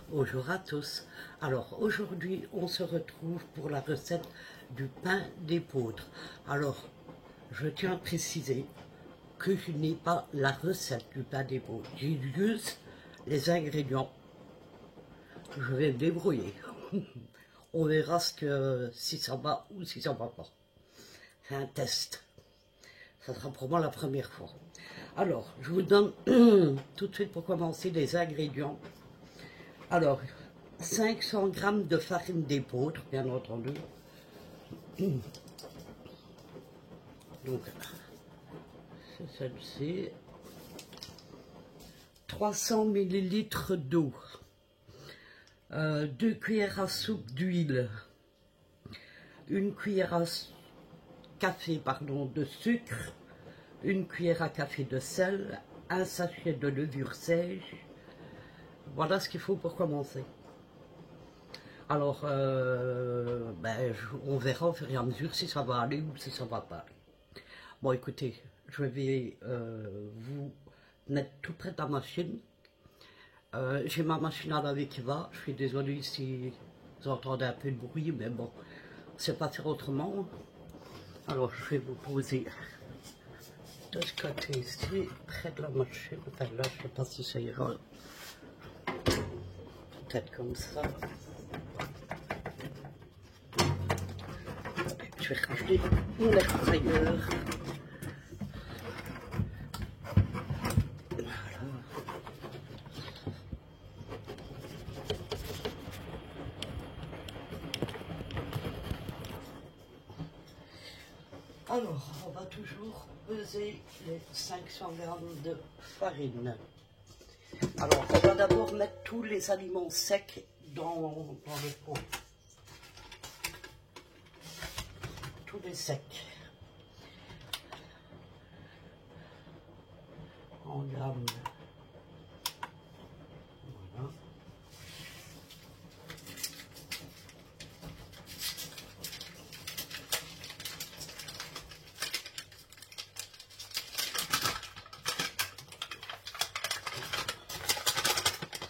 bonjour à tous. Alors aujourd'hui on se retrouve pour la recette du pain d'épeautre. Alors je tiens à préciser que je n'ai pas la recette du pain d'épeautre. J'ai juste les ingrédients. Je vais me débrouiller. On verra si ça va ou si ça va pas. C'est un test. Ça sera pour moi la première fois. Alors, je vous donne tout de suite pour commencer les ingrédients. Alors, 500 g de farine d'épeautre, bien entendu. Donc, c'est celle-ci. 300 ml d'eau. 2 cuillères à soupe d'huile. 1 cuillère à café de sucre. 1 cuillère à café de sel. 1 sachet de levure sèche. Voilà ce qu'il faut pour commencer. Alors, on verra au fur et à mesure si ça va aller ou si ça va pas aller. Bon, écoutez, je vais vous mettre tout près de la machine. J'ai ma machine à laver qui va. Je suis désolée si vous entendez un peu de bruit, mais bon, on ne sait pas faire autrement. Alors, je vais vous poser de ce côté ici, près de la machine. Enfin, là, je ne sais pas si ça ira. Peut-être comme ça. Je vais rajouter mon air frayeur. Voilà. Alors, on va toujours peser les 500 g de farine. Alors, on va d'abord mettre tous les aliments secs dans le pot. Tous les secs. En grammes. Voilà.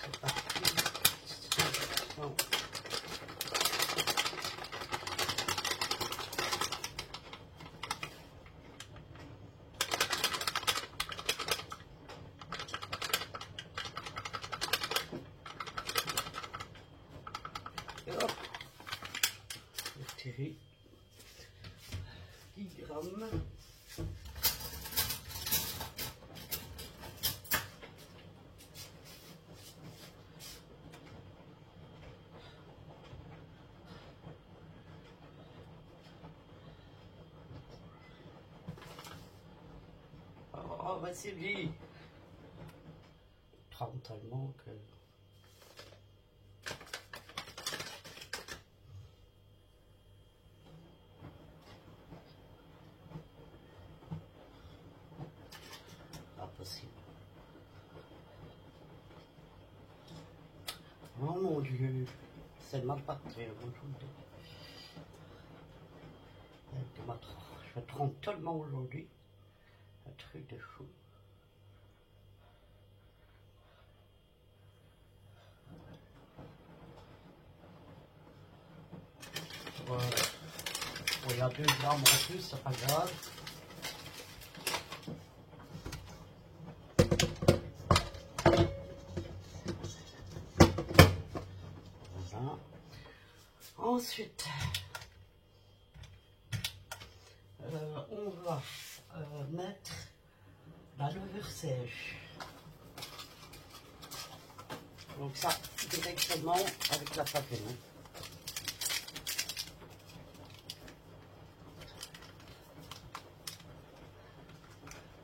C'est parti. 500. Et hop, je tire 10 grammes. Oh, bah c'est lui. Trempe tellement que... Possible. Oh mon Dieu, c'est mal parti, je trempe tellement aujourd'hui, un truc de fou. Voilà. Bon, il y a 2 grammes en plus, c'est pas grave. Ensuite, on va mettre la levure sèche. Donc ça, directement avec la farine.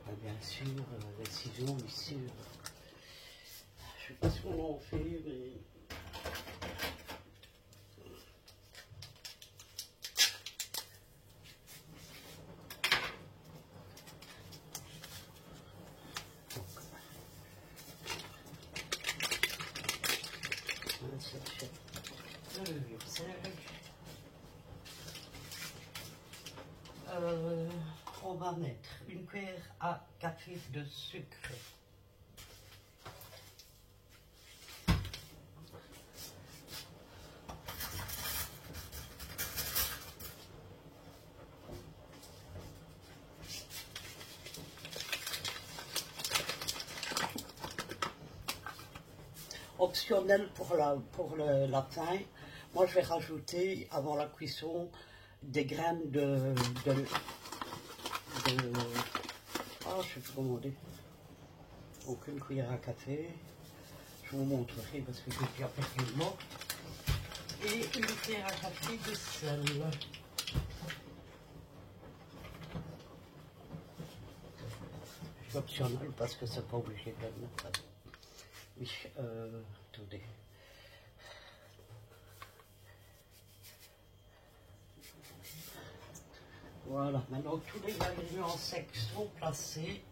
Et bien sûr, les ciseaux ici, je sais pas ce qu'on en fait, mais... On va mettre 1 cuillère à café de sucre. optionnel pour la fin. Moi, je vais rajouter, avant la cuisson, des graines ah, je sais plus comment on dit. Donc, une cuillère à café. Je vous montrerai parce que j'ai déjà perdu le mot. Et une cuillère à café de sel. C'est optionnel parce que c'est pas obligé de le mettre. Oui, attendez. Voilà, maintenant tous les ingrédients secs sont placés.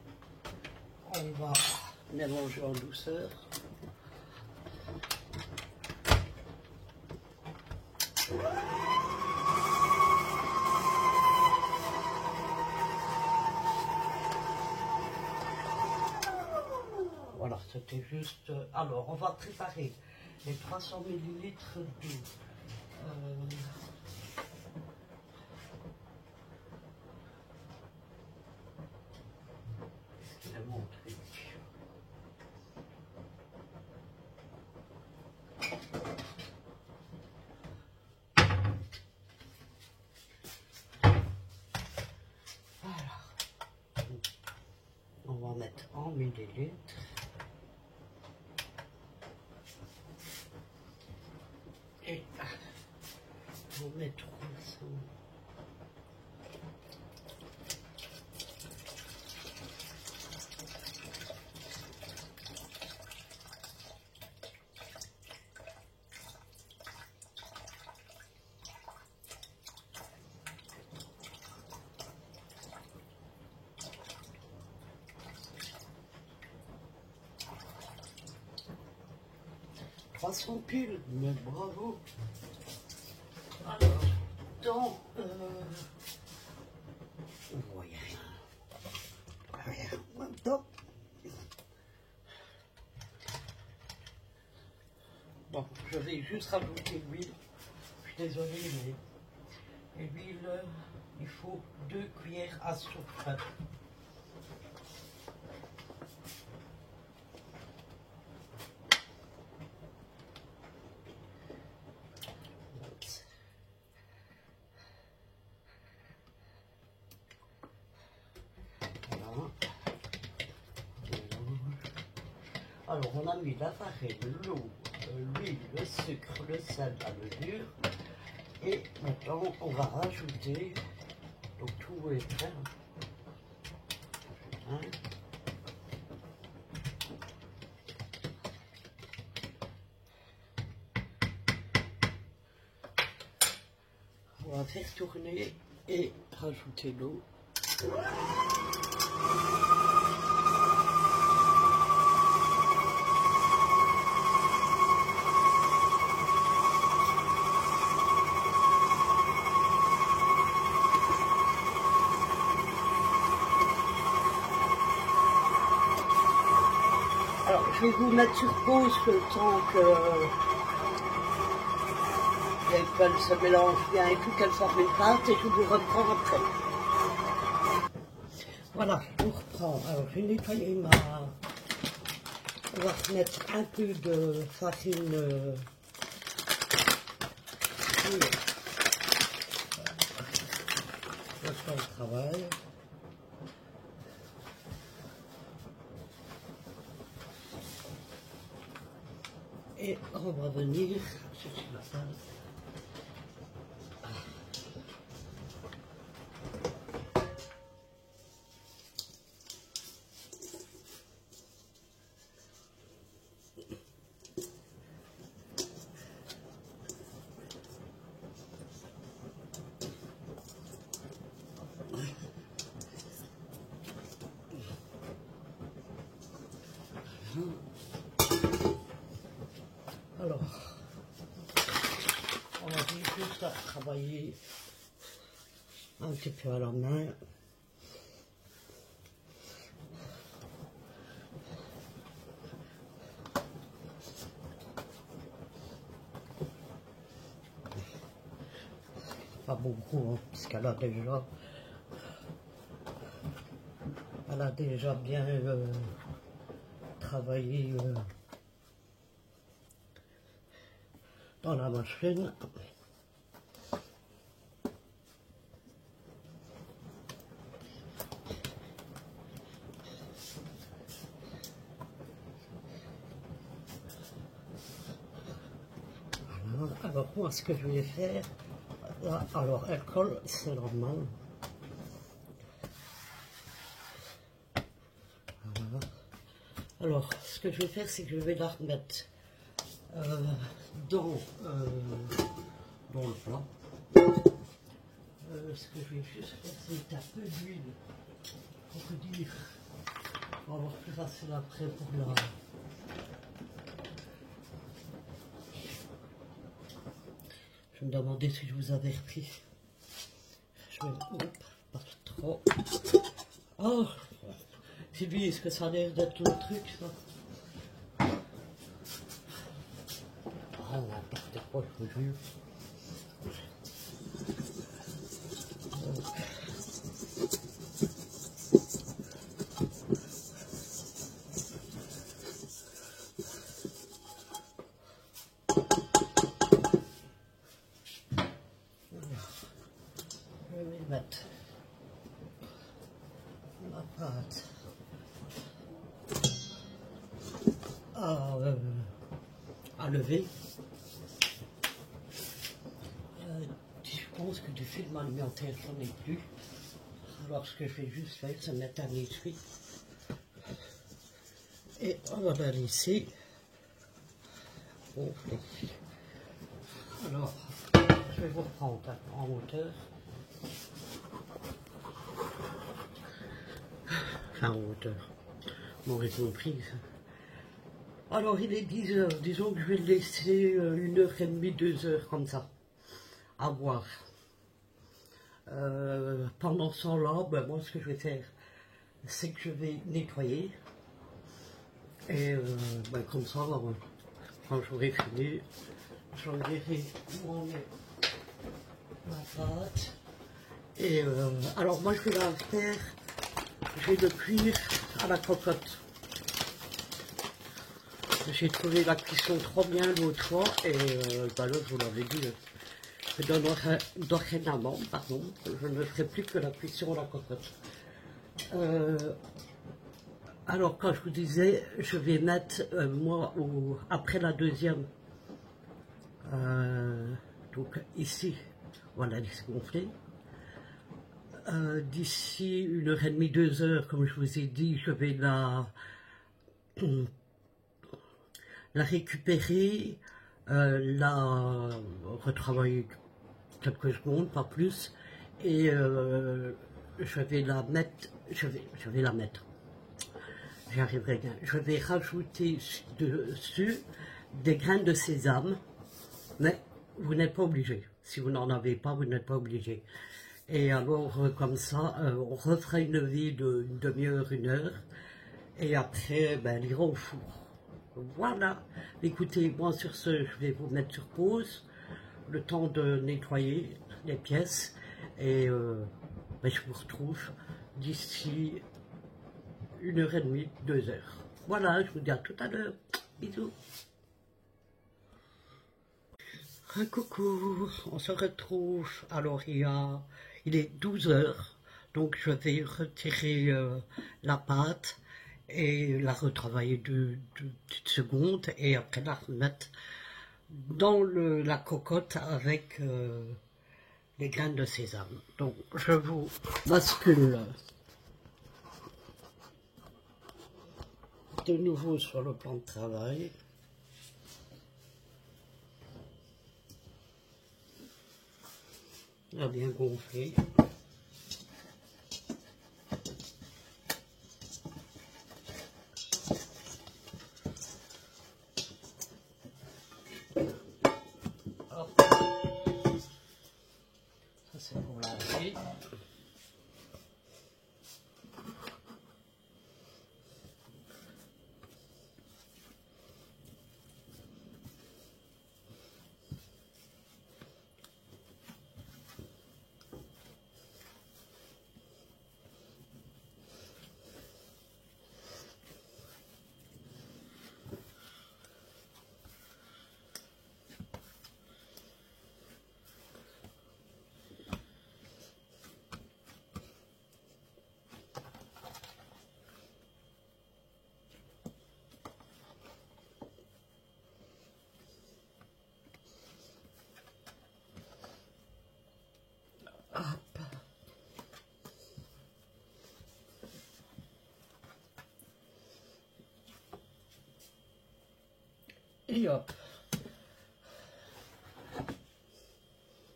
On va mélanger en douceur. Voilà, c'était juste... Alors, on va préparer les 300 ml d'eau. Qu'est-ce qu'il a montré? Voilà. On va mettre en millilitres. Et on met 300. Piles, mais bravo. Alors, dans... vous voyez rien. En même temps. Bon, je vais juste rajouter l'huile. Je suis désolée, mais l'huile, il faut 2 cuillères à soupe. Alors, on a mis la farine, l'eau, l'huile, le sucre, le sel à mesure. Et maintenant, on va rajouter, donc tout est prêt. Hein. On va faire tourner et rajouter l'eau. Alors, je vais vous mettre sur pause le temps que qu'elle se mélange bien et tout, qu'elle forme une pâte, et je vous reprends après. Voilà, je vous reprends. Alors, j'ai nettoyé ma... On va remettre un peu de farine je fais le travail. Et on va venir chercher la salle. Alors, on va juste à travailler un petit peu à la main. Pas beaucoup, hein, parce qu'elle a déjà bien travaillé dans la machine. Alors moi ce que je vais faire, là, alors elle colle, c'est normal. Voilà. Alors ce que je vais faire, c'est que je vais la remettre dans le plat. Ce que je vais juste faire, c'est un peu d'huile pour dire, on va avoir plus facile après pour la... Je me demandais si je vous avais repris. Je vais... Hop, pas trop. Oh, Sylvie, est-ce que ça a l'air d'être ton truc, ça? Ah, n'importe quoi, je vous jure. Je vais mettre la pâte à lever. Je pense que du film alimentaire, j'en ai plus. Alors ce que je vais juste faire, c'est mettre un essuie. Et on va la laisser gonfler. Alors, je vais vous reprendre en hauteur. Enfin, en hauteur. Vous m'aurez compris. Alors, il est 10 heures. Disons que je vais le laisser 1h30, 2 heures comme ça, à boire. Pendant ce temps-là, ben, moi, ce que je vais faire, c'est que je vais nettoyer. Et ben, comme ça, quand j'aurai fini, je verrai où on est la pâte. Et alors, moi, je vais la faire, je vais le cuire à la cocotte. J'ai trouvé la cuisson trop bien l'autre fois, et ben là, je vous l'avais dit, dorénavant, pardon, je ne ferai plus que la cuisson à la cocotte. Alors, quand je vous disais, je vais mettre, moi, après la deuxième, donc ici, voilà, laissez gonfler. D'ici 1h30, 2 heures, comme je vous ai dit, je vais la récupérer, la retravailler quelques secondes, pas plus, et je vais la mettre, je vais la mettre. J'y arriverai bien. Je vais rajouter dessus des graines de sésame, mais vous n'êtes pas obligé. Si vous n'en avez pas, vous n'êtes pas obligé. Et alors, comme ça, on refera une levée d'une demi-heure, 1 heure, et après, ben, elle ira au four. Voilà. Écoutez, moi sur ce, je vais vous mettre sur pause, le temps de nettoyer les pièces, et ben, je vous retrouve d'ici 1h30, 2 heures. Voilà, je vous dis à tout à l'heure. Bisous. Coucou, on se retrouve. Alors il est 12 heures, donc je vais retirer la pâte et la retravailler de petites secondes et après la remettre dans la cocotte avec les graines de sésame. Donc je vous bascule de nouveau sur le plan de travail. Il a bien gonflé. Hop. Ça c'est pour laver. Et hop.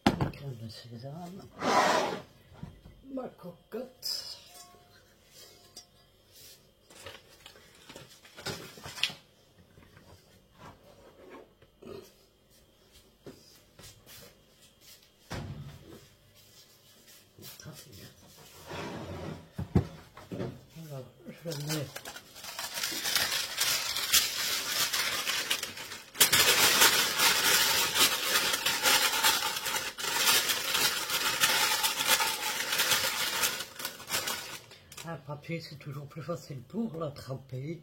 La crème de sésame. Ma cocotte. Alors, je mets un papier, c'est toujours plus facile pour l'attraper.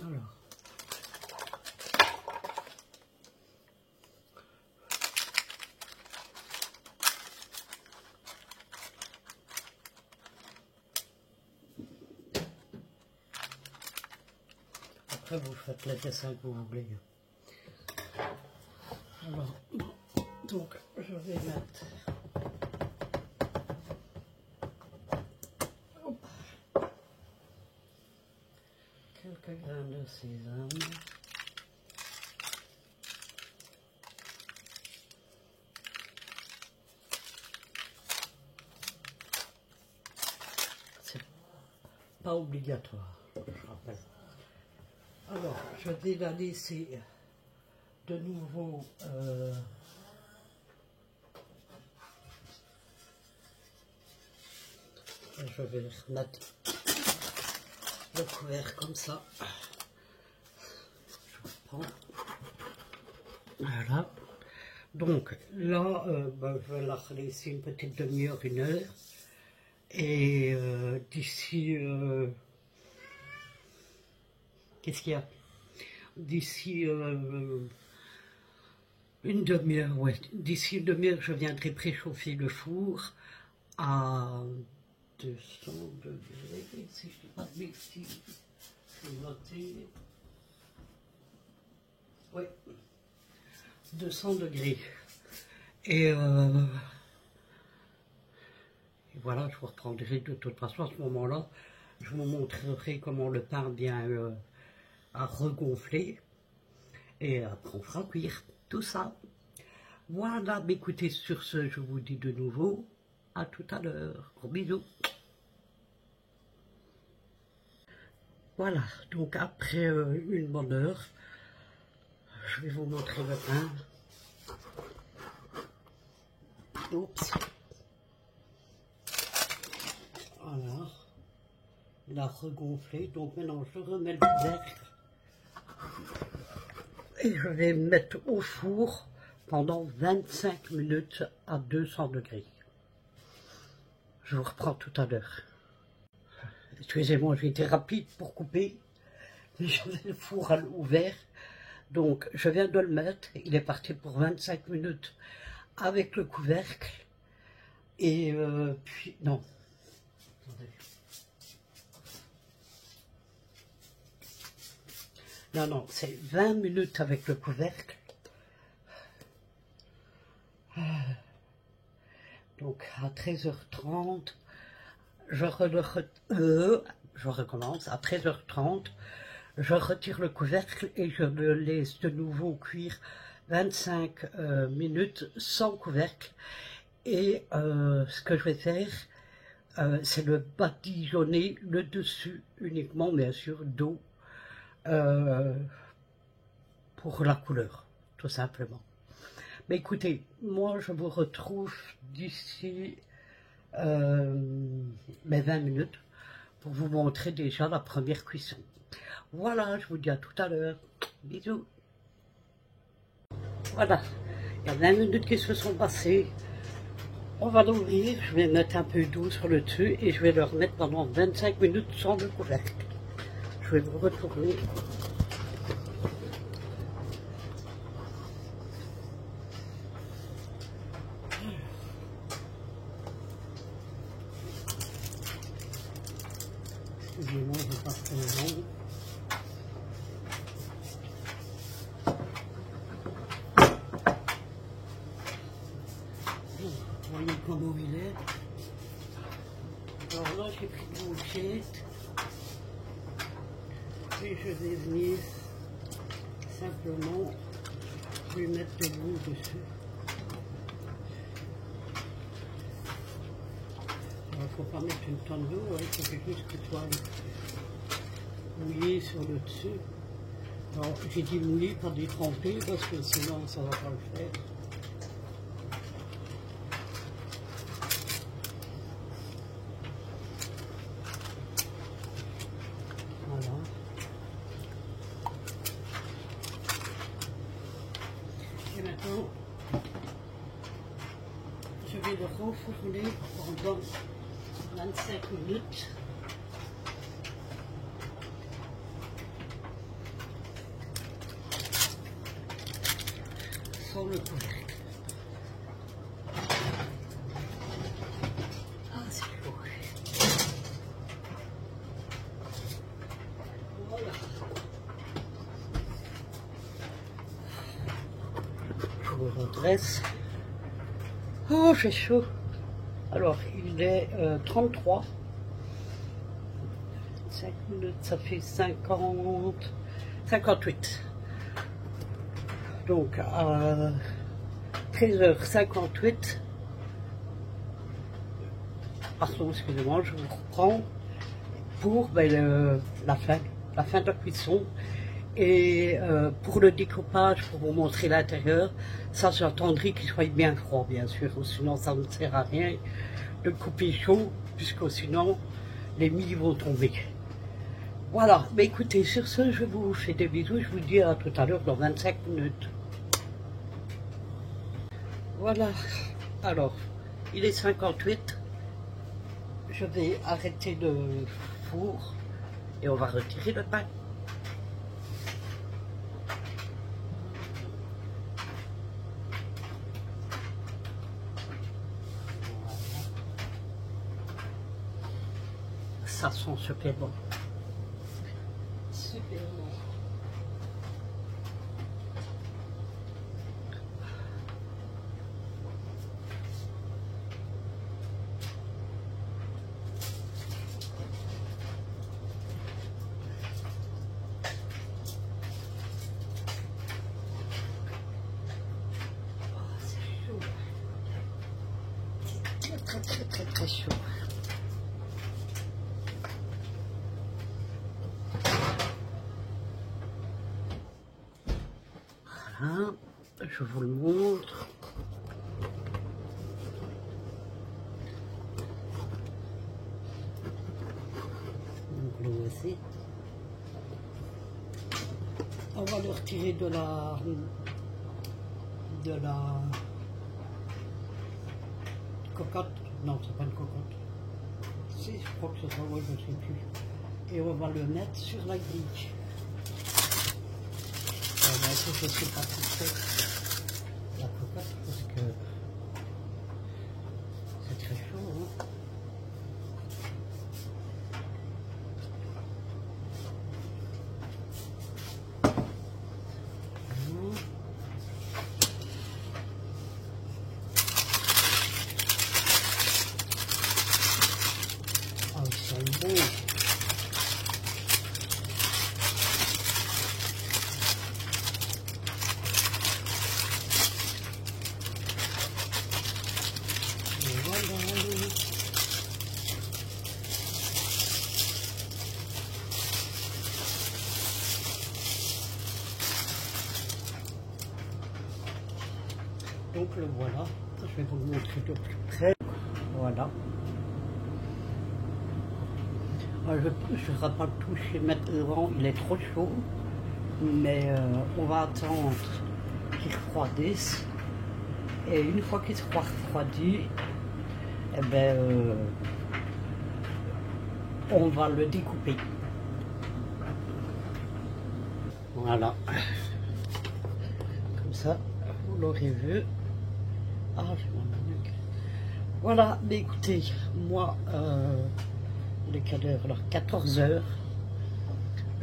Alors, après vous faites les dessins que vous voulez. Alors, donc je vais mettre quelques grains de sésame. C'est pas obligatoire, je rappelle. Alors, je vais la laisser de nouveau je vais remettre le couvercle comme ça. Je reprends. Voilà. Donc là, je vais la laisser une petite demi-heure, 1 heure. Et d'ici... qu'est-ce qu'il y a? D'ici une demi-heure, ouais. D'ici une demi-heure, je viendrai préchauffer le four à 200 degrés, si je ne dis pas de bêtises. Je vais noter. Oui, 200 degrés. Et voilà, je vous reprendrai de toute façon à ce moment-là. Je vous montrerai comment le pain vient à regonfler. Et après, on fera cuire tout ça. Voilà, mais écoutez, sur ce, je vous dis de nouveau, à tout à l'heure. Gros bisous. Voilà, donc après une bonne heure, je vais vous montrer le pain. Oups. Voilà. Il a regonflé, donc maintenant je remets le couvercle. Et je vais mettre au four pendant 25 minutes à 200 degrés. Je vous reprends tout à l'heure. Excusez-moi, j'ai été rapide pour couper. J'avais le four ouvert. Donc, je viens de le mettre. Il est parti pour 25 minutes avec le couvercle. Et puis, non. Attendez. Non, non, c'est 20 minutes avec le couvercle. Donc, à 13h30, je recommence. À 13h30, je retire le couvercle et je le laisse de nouveau cuire 25 minutes sans couvercle. Et ce que je vais faire, c'est le badigeonner le dessus uniquement, bien sûr, d'eau pour la couleur, tout simplement. Mais écoutez, moi je vous retrouve d'ici mes 20 minutes pour vous montrer déjà la première cuisson. Voilà, je vous dis à tout à l'heure. Bisous. Voilà, il y a 20 minutes qui se sont passées. On va l'ouvrir, je vais mettre un peu d'eau sur le dessus et je vais le remettre pendant 25 minutes sans le couvercle. Je vais vous retourner. Excusez-moi, je passe le long. Bon, voyez comment il est. Alors là, j'ai pris de l'ouchette et je vais venir simplement lui mettre de l'eau dessus. Il ne faut pas mettre une tonne d'eau, il faut quelque chose qui soit mouillé sur le dessus. Alors j'ai dit mouillé, pas détrempé, parce que sinon ça ne va pas le faire. Voilà. Et maintenant, je vais le renfourner pendant 25 minutes. Sans le couvercle. Ah, c'est chaud. Voilà. Je me redresse. Oh, j'ai chaud. Alors, il est 33. 5 minutes, ça fait 58. Donc, à 13h58, pardon, excusez-moi, je vous reprends pour la fin de la cuisson. Et pour le découpage, pour vous montrer l'intérieur, ça j'attendrai qu'il soit bien froid, bien sûr, sinon ça ne sert à rien de couper chaud, puisque sinon les mie vont tomber. Voilà, mais écoutez, sur ce, je vous fais des bisous, je vous dis à tout à l'heure dans 25 minutes. Voilà, alors, il est 58, je vais arrêter le four et on va retirer le pain. Ça sent super bon. Super bon. Oh, c'est chaud. Très chaud. Voilà, je vous le montre. Donc le voici. On va le retirer de la cocotte. Non, c'est pas une cocotte. Si, je crois que c'est ça, ouais, je ne sais plus. Et on va le mettre sur la grille. Je ne sais pas tout fait la cocotte parce que c'est très chaud. Hein. Ah, ils sont beaux. Donc le voilà, je vais vous le montrer de plus près. Voilà. Alors, je ne vais pas le toucher maintenant, il est trop chaud. Mais on va attendre qu'il refroidisse. Et une fois qu'il sera refroidi, eh ben, on va le découper. Voilà. Comme ça, vous l'aurez vu. Ah, j'ai mon nuque. Voilà, mais écoutez, moi, il est quelle heure là? 14 h.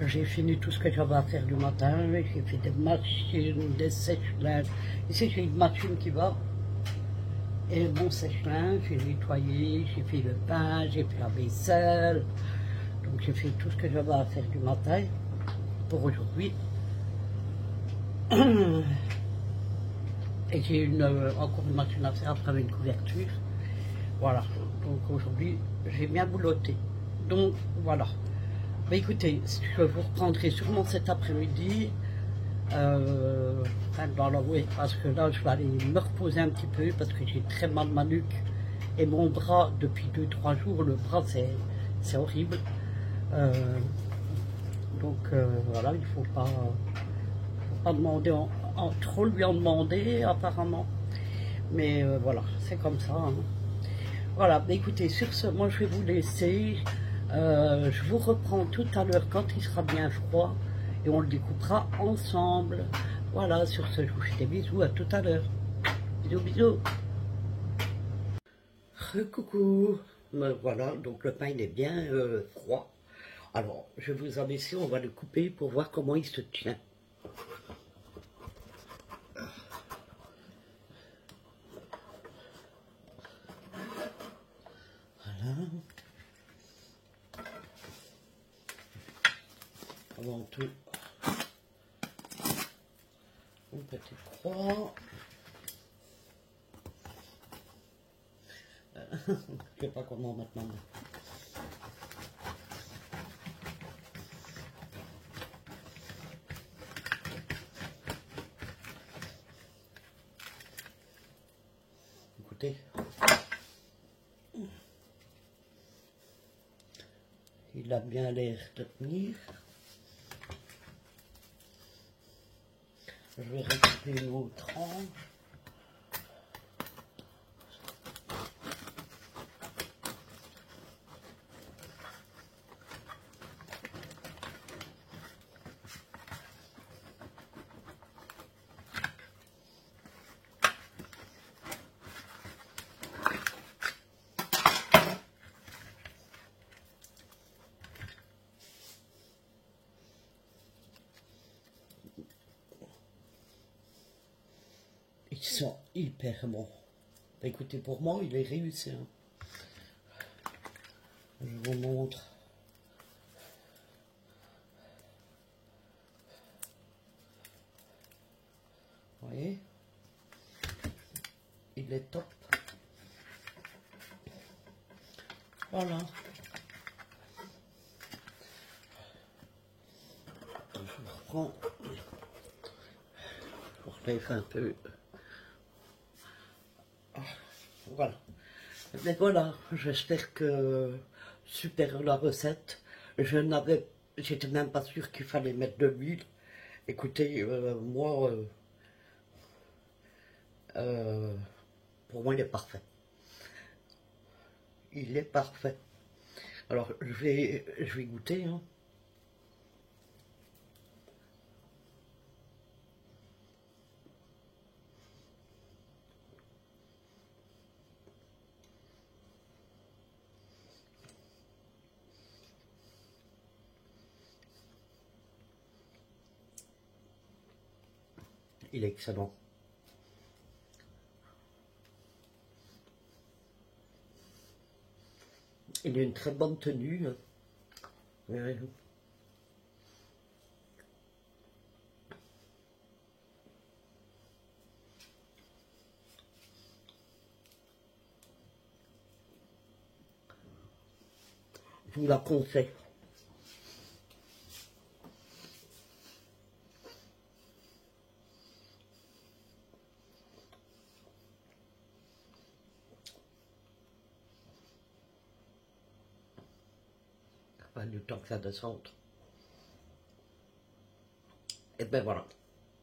J'ai fini tout ce que j'avais à faire du matin. J'ai fait des machines, des sèche-linges. Ici, j'ai une machine qui va. et mon sèche-linge, j'ai nettoyé, j'ai fait le pain, j'ai fait la vaisselle. Donc j'ai fait tout ce que j'avais à faire du matin pour aujourd'hui. Et j'ai encore une machine à faire après une couverture. Voilà, donc aujourd'hui j'ai bien boulotté. Donc voilà. Bah, écoutez, je vous reprendrai sûrement cet après-midi. Dans la oui, parce que là je vais aller me reposer un petit peu parce que j'ai très mal ma nuque et mon bras depuis 2-3 jours, le bras c'est horrible. Donc voilà, il ne faut pas demander trop lui en demander apparemment. Mais voilà, c'est comme ça. Hein. Voilà, bah, écoutez, sur ce, moi je vais vous laisser. Je vous reprends tout à l'heure quand il sera bien froid et on le découpera ensemble. Voilà, sur ce, je vous fais des bisous, à tout à l'heure. Bisous, bisous. Coucou. Voilà, donc le pain il est bien froid. Alors, je vais vous abaisser, on va le couper pour voir comment il se tient. Voilà. Avant tout, une petite croix. Je ne sais pas comment maintenant. Écoutez, il a bien l'air de tenir. Je vais rajouter une autre tranche. Ils sont hyper bons. Écoutez, pour moi, il est réussi. Hein. Je vous montre. Vous voyez? Il est top. Voilà. Je reprends. Je relève un peu. Voilà. Mais voilà, j'espère que super la recette. J'étais même pas sûre qu'il fallait mettre de l'huile. Écoutez, moi, pour moi, il est parfait. Il est parfait. Alors, je vais goûter. Hein. Il est excellent. Il a une très bonne tenue. Hein. Ouais. Je vous la conseille. Pas du temps que ça descende. Et ben voilà,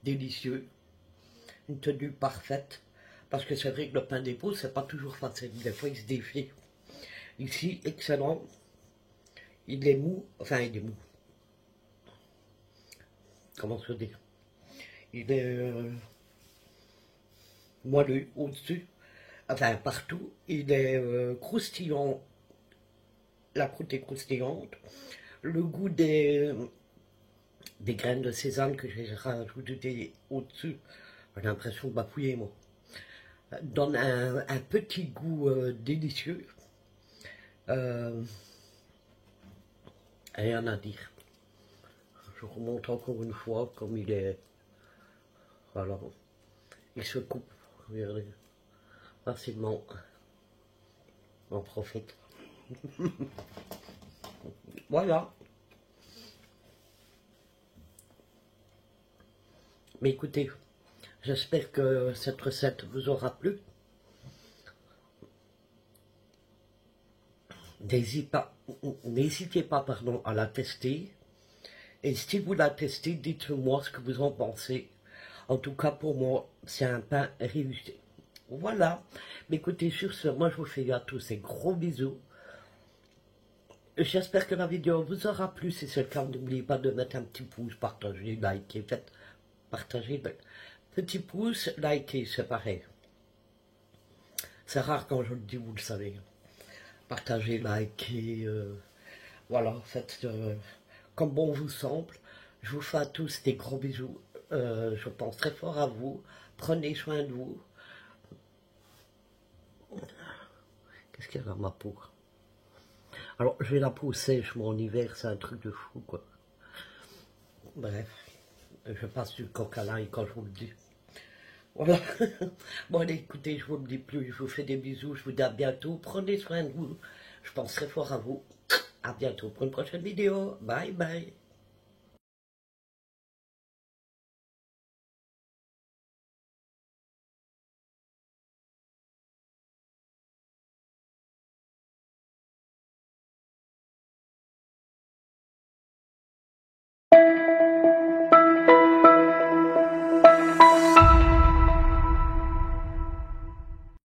délicieux, une tenue parfaite, parce que c'est vrai que le pain d'épaule, c'est pas toujours facile, des fois il se défie. Ici, excellent, il est mou, enfin il est mou, comment se dire, il est moelleux au-dessus, enfin partout, il est croustillant, la croûte est croustillante, le goût des graines de sésame que j'ai rajouté au-dessus, j'ai l'impression de bafouiller moi. donne un petit goût délicieux. Rien à dire. Je remonte encore une fois comme il est. Voilà. Il se coupe, regardez, facilement. On profite. Voilà. Mais écoutez, j'espère que cette recette vous aura plu. N'hésitez pas, pardon, à la tester. Et si vous la testez, dites-moi ce que vous en pensez. En tout cas, pour moi, c'est un pain réussi. Voilà. Mais écoutez, sur ce, moi je vous fais à tous des gros bisous. J'espère que la vidéo vous aura plu. Si c'est le cas, n'oubliez pas de mettre un petit pouce, partager, liker, faites partager. Petit pouce, liker, c'est pareil. C'est rare quand je le dis, vous le savez. Partagez, likez, voilà, faites comme bon vous semble. Je vous fais à tous des gros bisous. Je pense très fort à vous. Prenez soin de vous. Qu'est-ce qu'il y a dans ma peau? Alors, j'ai la peau sèche, mais en hiver, c'est un truc de fou, quoi. Bref, je passe du coq à l'âne quand je vous le dis. Voilà. Bon, allez, écoutez, je vous le dis plus. Je vous fais des bisous. Je vous dis à bientôt. Prenez soin de vous. Je pense très fort à vous. À bientôt pour une prochaine vidéo. Bye bye.